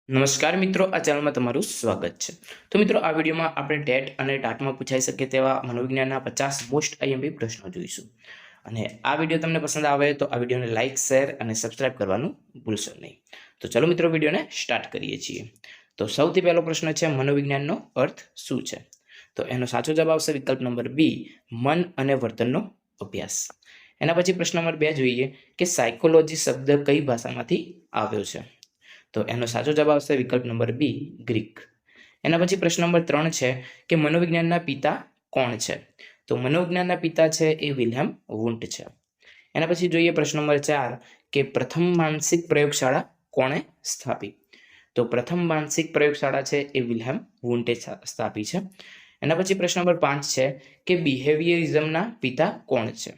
નમસ્કાર મિત્રો, આ ચેનલમાં તમારું સ્વાગત છે. તો મિત્રો, આ વિડીયોમાં આપણે ટેટ અને ટાટમાં પૂછાઈ શકે તેવા મનોવિજ્ઞાનના 50 મોસ્ટ આઈએમપી પ્રશ્નો જોઈશું. અને આ વિડીયો તમને પસંદ આવે તો આ વિડીયોને લાઇક, શેર અને સબસ્ક્રાઇબ કરવાનું ભૂલશો નહીં. તો ચલો મિત્રો, વિડીયોને સ્ટાર્ટ કરીએ છીએ. તો સૌથી પહેલો પ્રશ્ન છે, મનોવિજ્ઞાનનો અર્થ શું છે? તો એનો સાચો જવાબ આવશે વિકલ્પ નંબર બી, મન અને વર્તનનો અભ્યાસ. એના પછી પ્રશ્ન નંબર 2 જોઈએ કે સાયકોલોજી શબ્દ કઈ ભાષામાંથી આવ્યો છે? તો એનો સાચો જવાબ આવશે વિકલ્પ નંબર બી, ગ્રીક. એના પછી પ્રશ્ન નંબર 3 છે કે મનોવિજ્ઞાનના પિતા કોણ છે? તો મનોવિજ્ઞાનના પિતા છે એ વિલ્હેમ વુન્ટ છે. એના પછી જોઈએ પ્રશ્ન નંબર 4 કે પ્રથમ માનસિક પ્રયોગશાળા કોણે સ્થાપી? તો પ્રથમ માનસિક પ્રયોગશાળા છે એ વિલ્હેમ વુન્ટે સ્થાપી છે. એના પછી પ્રશ્ન નંબર 5 છે કે બિહેવિયરિઝમના પિતા કોણ છે?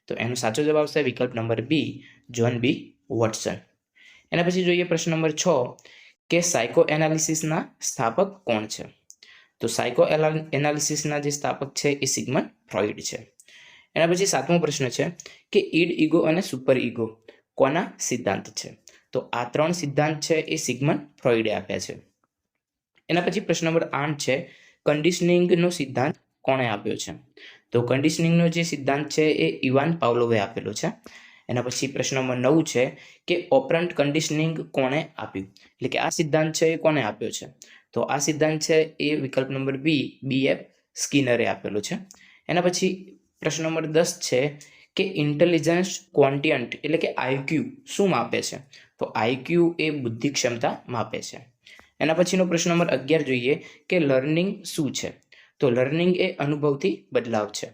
તો એનો સાચો જવાબ આવશે વિકલ્પ નંબર બી, જ્હોન બી વોટસન. એના પછી જોઈએ પ્રશ્ન નંબર 6 કે સાયકો એનાલિસિસના સ્થાપક કોણ છે? તો સાયકો એનાલિસિસના જે સ્થાપક છે એ સિગ્મન્ડ ફ્રોઈડ છે. એના પછી 7મો પ્રશ્ન છે કે ઈડ, ઈગો અને સુપર ઈગો કોના સિદ્ધાંત છે? તો આ 3 સિદ્ધાંત છે એ સિગ્મન્ડ ફ્રોઈડે આપ્યા છે. એના પછી પ્રશ્ન નંબર 8 છે કન્ડિશનિંગનો સિદ્ધાંત કોણે આપ્યો છે? તો કન્ડિશનિંગનો જે સિદ્ધાંત છે એ ઇવાન પાવલોવે આપેલો છે. એના પછી પ્રશ્ન નંબર 9 છે કે ઓપરન્ટ કન્ડિશનિંગ કોણે આપ્યું? એટલે કે આ સિદ્ધાંત છે એ કોણે આપ્યો છે? તો આ સિદ્ધાંત છે એ વિકલ્પ નંબર બી, BF સ્કિનરે આપેલો છે. એના પછી પ્રશ્ન નંબર 10 છે કે ઇન્ટેલિજન્સ ક્વોન્ટિયન્ટ એટલે કે આઈક્યુ શું માપે છે? તો આઈક્યુ એ બુદ્ધિ ક્ષમતા માપે છે. એના પછીનો પ્રશ્ન નંબર 11 જોઈએ કે લર્નિંગ શું છે? તો લર્નિંગ એ અનુભવથી બદલાવ છે.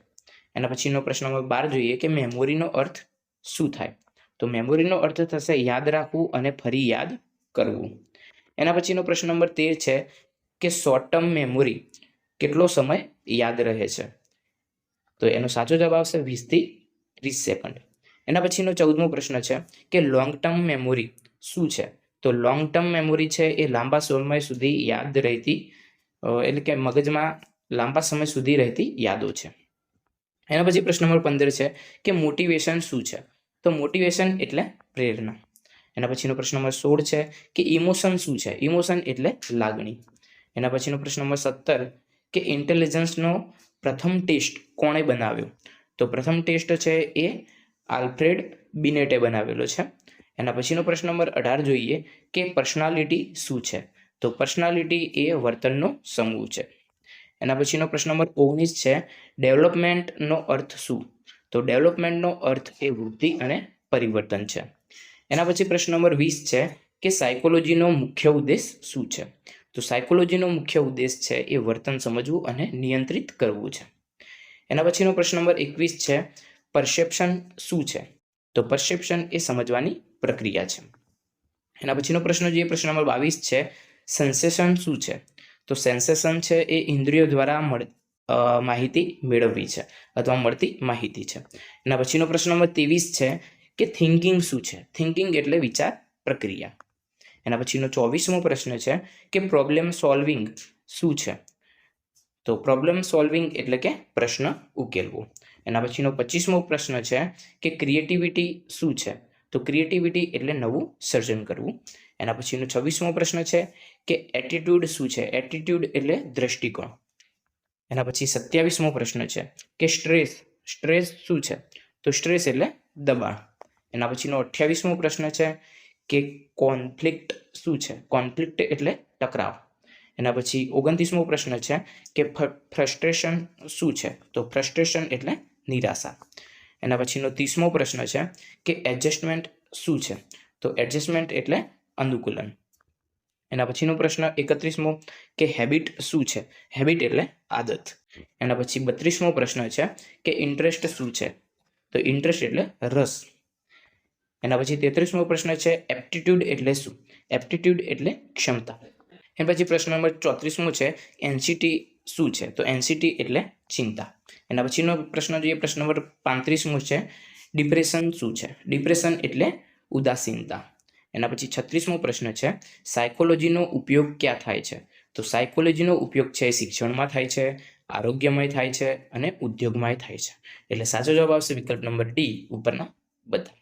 એના પછીનો પ્રશ્ન નંબર 12 જોઈએ કે મેમોરીનો અર્થ શું થાય? તો મેમોરીનો અર્થ થશે યાદ રાખવું અને ફરી યાદ કરવું. એના પછીનો પ્રશ્ન નંબર 13 છે કે શોર્ટ ટર્મ મેમોરી કેટલો સમય યાદ રહે છે? તો એનો સાચો જવાબ આવશે 20 થી 30 સેકન્ડ. એના પછીનો 14મો પ્રશ્ન છે કે લોંગ ટર્મ મેમોરી શું છે? તો લોંગ ટર્મ મેમોરી છે એ લાંબા સમય સુધી યાદ રહેતી એટલે કે મગજમાં લાંબા સમય સુધી રહેતી યાદો છે. એના પછી પ્રશ્ન નંબર 15 છે કે મોટિવેશન શું છે? તો મોટિવેશન એટલે પ્રેરણા. એના પછીનો પ્રશ્ન નંબર 16 છે કે ઇમોશન શું છે? ઇમોશન એટલે લાગણી. એના પછીનો પ્રશ્ન નંબર 17 કે ઇન્ટેલિજન્સનો પ્રથમ ટેસ્ટ કોણે બનાવ્યો? તો પ્રથમ ટેસ્ટ છે એ આલ્ફ્રેડ બિનેટે બનાવેલો છે. એના પછીનો પ્રશ્ન નંબર 18 જોઈએ કે પર્સનાલિટી શું છે? તો પર્સનાલિટી એ વર્તનનો સમૂહ છે. એના પછીનો પ્રશ્ન નંબર 19 છે ડેવલપમેન્ટનો અર્થ શું? તો ડેવલપમેન્ટનો અર્થ એ વૃદ્ધિ અને પરિવર્તન છે. એના પછી પ્રશ્ન નંબર 20 છે કે સાયકોલોજીનો મુખ્ય ઉદ્દેશ શું છે? તો સાયકોલોજીનો મુખ્ય ઉદ્દેશ છે એ વર્તન સમજવું અને નિયંત્રિત કરવું છે. એના પછીનો પ્રશ્ન નંબર 21 છે પરસેપ્શન શું છે? તો પરસેપ્શન એ સમજવાની પ્રક્રિયા છે. એના પછીનો પ્રશ્ન જોઈએ પ્રશ્ન નંબર 22 છે સેન્સેશન શું છે? તો સેન્સેશન છે એ ઇન્દ્રિયો દ્વારા માહિતી મેળવવી છે અથવા મળતી માહિતી છે. એના પછીનો પ્રશ્ન નંબર 23 છે કે થિંકિંગ શું છે? થિંકિંગ એટલે વિચાર પ્રક્રિયા. એના પછીનો 24મો પ્રશ્ન છે કે પ્રોબ્લેમ સોલ્વિંગ શું છે? તો પ્રોબ્લેમ સોલ્વિંગ એટલે કે પ્રશ્ન ઉકેલવો. એના પછીનો 25મો પ્રશ્ન છે કે ક્રિએટિવિટી શું છે? તો ક્રિએટિવિટી એટલે નવું સર્જન કરવું. એના પછીનો 26મો પ્રશ્ન છે કે એટીટ્યુડ શું છે? એટીટ્યુડ એટલે દ્રષ્ટિકોણ. એના પછી 27મો પ્રશ્ન છે કે સ્ટ્રેસ શું છે? તો સ્ટ્રેસ એટલે દબાણ. એના પછીનો 28મો પ્રશ્ન છે કે કોન્ફ્લિક્ટ શું છે? કોન્ફ્લિક્ટ એટલે ટકરાવ. એના પછી 29મો પ્રશ્ન છે કે ફ્રસ્ટ્રેશન શું છે? તો ફ્રસ્ટ્રેશન એટલે નિરાશા. એના પછીનો 30મો પ્રશ્ન છે કે એડજસ્ટમેન્ટ શું છે? તો એડજસ્ટમેન્ટ એટલે અનુકૂલન. એના પછીનો પ્રશ્ન 31મો કે હેબિટ શું છે? હેબિટ એટલે આદત. એના પછી 32મો પ્રશ્ન છે કે ઇન્ટરેસ્ટ શું છે? તો ઇન્ટરેસ્ટ એટલે રસ. એના પછી 33મો પ્રશ્ન છે એપ્ટિટ્યુડ એટલે શું? એપ્ટિટ્યુડ એટલે ક્ષમતા. એના પછી પ્રશ્ન નંબર 34મો છે એનસીટી શું છે? તો એનસીટી એટલે ચિંતા. એના પછીનો પ્રશ્ન જોઈએ પ્રશ્ન નંબર 35મો છે ડિપ્રેશન શું છે? ડિપ્રેશન એટલે ઉદાસીનતા. એના પછી 36મો પ્રશ્ન છે સાયકોલોજીનો ઉપયોગ ક્યાં થાય છે? તો સાયકોલોજીનો ઉપયોગ છે શિક્ષણમાં થાય છે, આરોગ્યમય થાય છે અને ઉદ્યોગમાં થાય છે. એટલે સાચો જવાબ આવશે વિકલ્પ નંબર ડી ઉપરના બધા.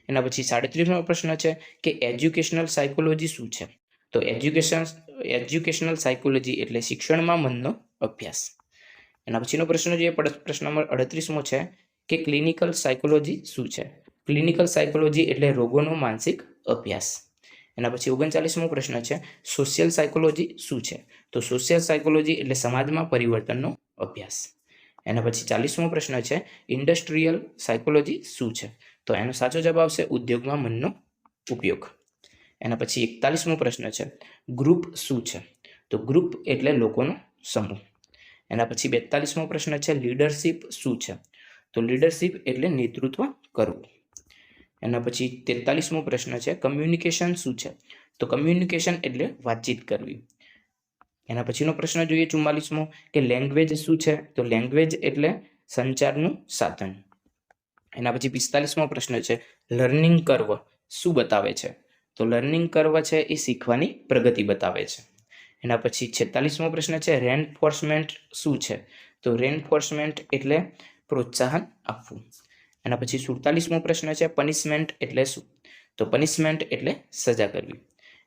એના પછી 37મો પ્રશ્ન છે કે એજ્યુકેશનલ સાયકોલોજી શું છે? તો એજ્યુકેશનલ સાયકોલોજી એટલે શિક્ષણમાં મનનો અભ્યાસ. એના પછીનો પ્રશ્ન જોઈએ, પ્રશ્ન નંબર 38મો છે કે ક્લિનિકલ સાયકોલોજી શું છે? ક્લિનિકલ સાયકોલોજી એટલે રોગોનો માનસિક અભ્યાસ. એના પછી 39મો પ્રશ્ન છે સોશિયલ સાયકોલોજી શું છે? તો સોશિયલ સાયકોલોજી એટલે સમાજમાં પરિવર્તનનો અભ્યાસ. એના પછી 40મો પ્રશ્ન છે ઇન્ડસ્ટ્રીયલ સાયકોલોજી શું છે? તો એનો સાચો જવાબ આવશે ઉદ્યોગમાં મનનો ઉપયોગ. એના પછી 41મો પ્રશ્ન છે ગ્રુપ શું છે? તો ગ્રુપ એટલે લોકોનો સમૂહ. એના પછી 42મો પ્રશ્ન છે લીડરશિપ શું છે? તો લીડરશિપ એટલે નેતૃત્વ કરવું. એના પછી 43મો પ્રશ્ન છે કમ્યુનિકેશન શું છે? તો કમ્યુનિકેશન એટલે વાતચીત કરવી. એના પછીનો પ્રશ્ન જોઈએ 44મો કે લેંગ્વેજ શું છે? તો લેંગ્વેજ એટલે સંચારનું સાધન. એના પછી 45મો પ્રશ્ન છે લર્નિંગ કર્વ શું બતાવે છે? તો લર્નિંગ કર્વ છે એ શીખવાની પ્રગતિ બતાવે છે. એના પછી 46મો પ્રશ્ન છે રેનફોર્સમેન્ટ શું છે? તો રેનફોર્સમેન્ટ એટલે પ્રોત્સાહન આપવું. એના પછી 47મો પ્રશ્ન છે પનિશમેન્ટ એટલે શું? તો પનિશમેન્ટ એટલે સજા કરવી.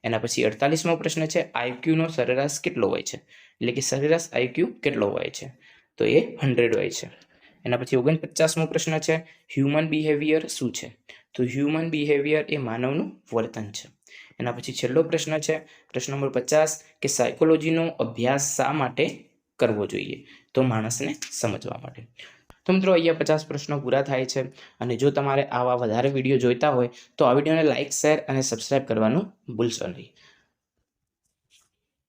એના પછી 48મો પ્રશ્ન છે આઈક્યુનો સરેરાશ કેટલો હોય છે? એટલે કે સરેરાશ આઈક્યુ કેટલો હોય છે? તો એ 100 હોય છે. એના પછી 49મો પ્રશ્ન છે હ્યુમન બિહેવિયર શું છે? તો હ્યુમન બિહેવિયર એ માનવનું વર્તન છે. એના પછી છેલ્લો પ્રશ્ન છે પ્રશ્ન નંબર 50 કે સાયકોલોજીનો અભ્યાસ શા માટે કરવો જોઈએ? તો માણસને સમજવા માટે. તો મિત્રો અહીંયા 50 પ્રશ્નો પૂરા થાય છે. અને જો તમારે આવા વધારે વિડીયો જોઈતા હોય તો આ વિડીયોને લાઇક, શેર અને સબસ્ક્રાઇબ કરવાનું ભૂલશો નહીં.